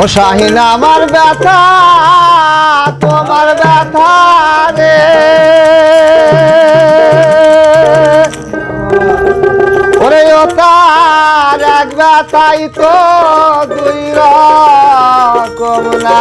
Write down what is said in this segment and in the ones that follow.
ও শাহিন আমার ব্যথা তোমার ব্যথা রে, ওরে ও তার এক ব্যথাই তো দুই রকম না।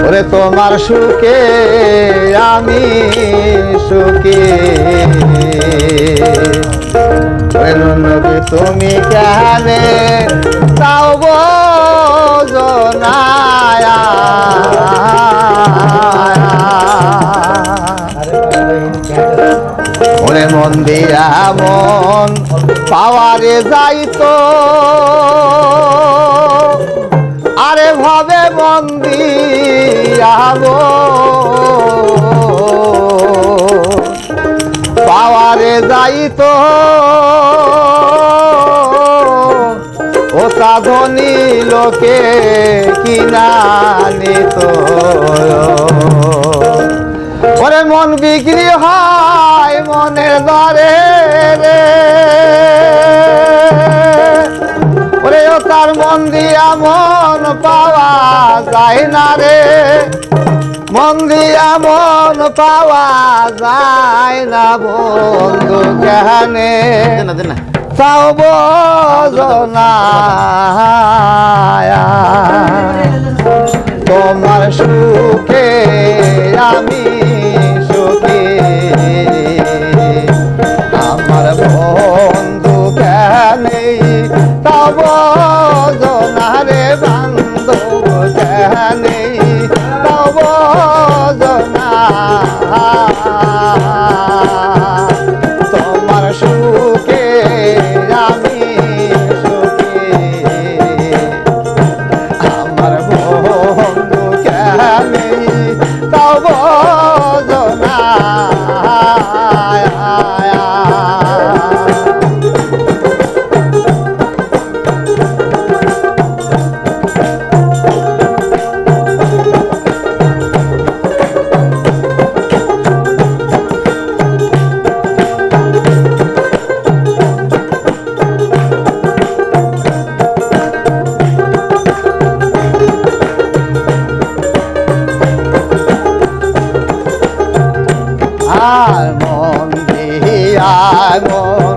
ওরে তোমার সুখে আমি সুখী, তুমি কেন তাও বোঝো না। ওরে মন দিয়া মন পাওয়ারে যাইতো, আরে ভাবে মন দিয়া পাওয়ারে যাইতো, ও সাধনী লোকে কিনা নিত। ওরে মন বিক্রি হয় মনের দরে রে, ওরে ও তার মন দিয়া মন পাওয়া যায় না রে, মন দিয়া মন পাওয়া যায় না বন্ধু কেনে তাও বোঝো না। তোমার সুখে আমি সুখী, আমার বন্ধু কেনে তাও বোঝো না রে, বান্ধব কেনে তাও বোঝো না। তোমার সুখে আমি সুখী, আমার বন্ধু কেনে তাও বোঝো না। আর মন দিয়া মন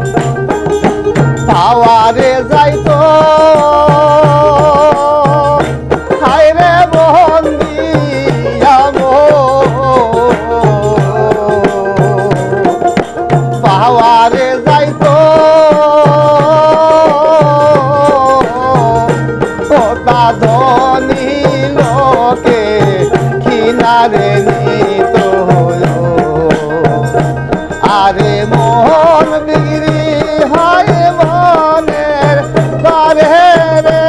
পাওয়ারে যাইতো, হায় রে মন দিয়া পাওয়ারে যাইতো, ও সাধনী লোকে কিনারে নিত। আরে মন বিক্রি হয় মনের দরে রে,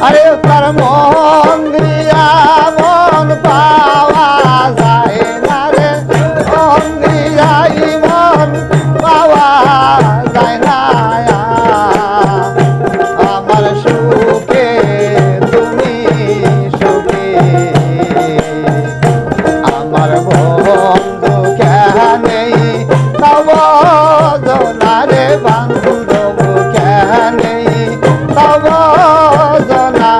আরে তার মন দিয়া মন পাওয়া যায় না রে, মন দিয়াই মন পাওয়া যায় না। আমার সুখে তুমি সুখী, আমার বন্ধু কেনে তাও বোঝো না রে, বান্ধব কেনে তাও বোঝো না।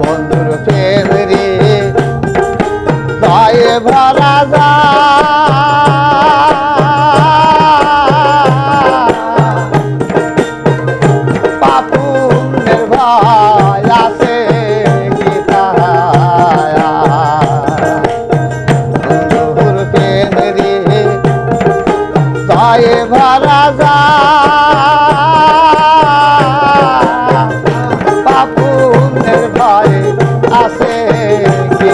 বন্ধুর প্রেম রে দয়ে ভরা পাপুনের ভয় আছে বন্ধুর প্রেম রে দয়ে ভরা পাপুনের ভয় আছে কি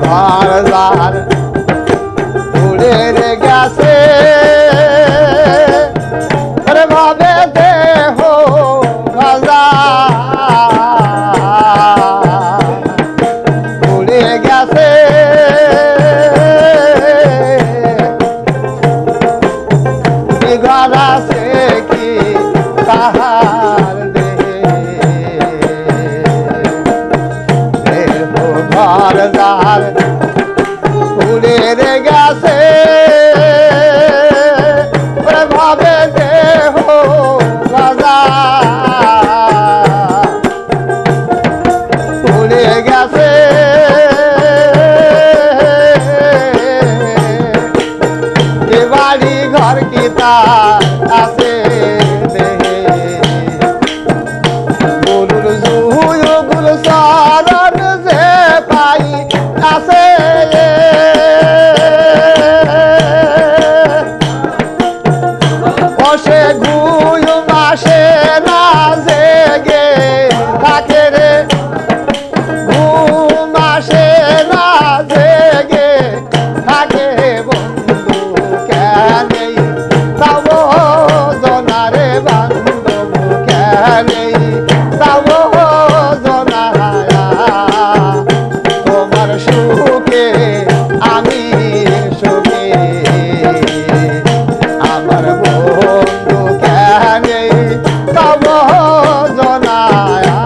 ঘর যার উড়ে রে গেছে ওরে ভাবে দেহ গজা উড়ে গেছে ঘর আছে কি তাহার দেহ ঘর যার উড়ে রে গেছে ওরে ভাবে দেহ রাজা উড়ে গেছে এ বাড়ি ঘর কি তার আছে দেহে গুরুর জুহুর গুরু সারণ যে পাই আছে বসে ঘুয় মাসে না জেগে থাকে রে ঘুম আসে না জেগে থাকে বন্ধু কেন তব জনারে বান্ধব কেন তব জনায়া তোমার সুখে আমি সুখে আমার বন্ধু কেন তব জনায়া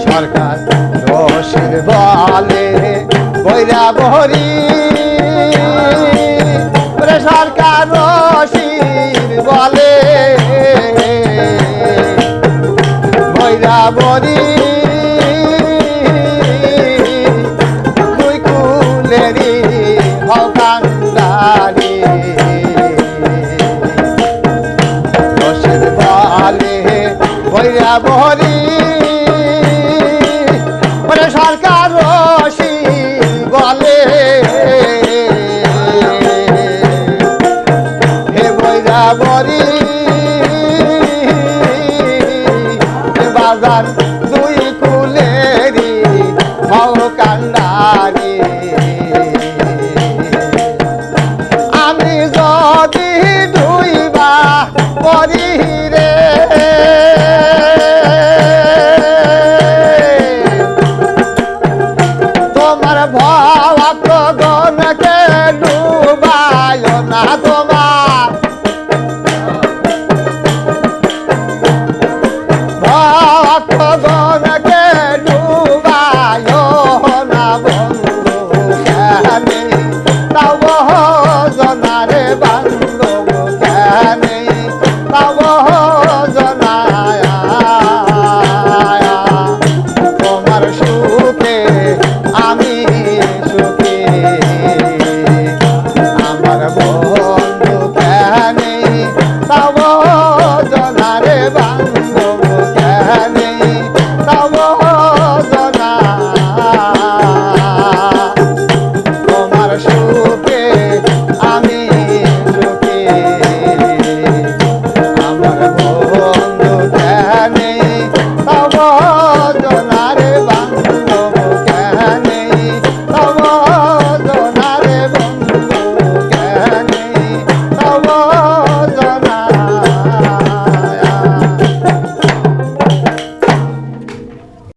সরকার রসের বলে বৈরা বহরি সরকার রসির বলে বৈরা বরি দুই কুলেরি হকান্দারি রসের বলে বৈরা বহরি সরকার রসি বলে হে বৈরা বরি বাজার দুই কুলেরি হও কান্ডারি আমি যদি ডুইবা পরি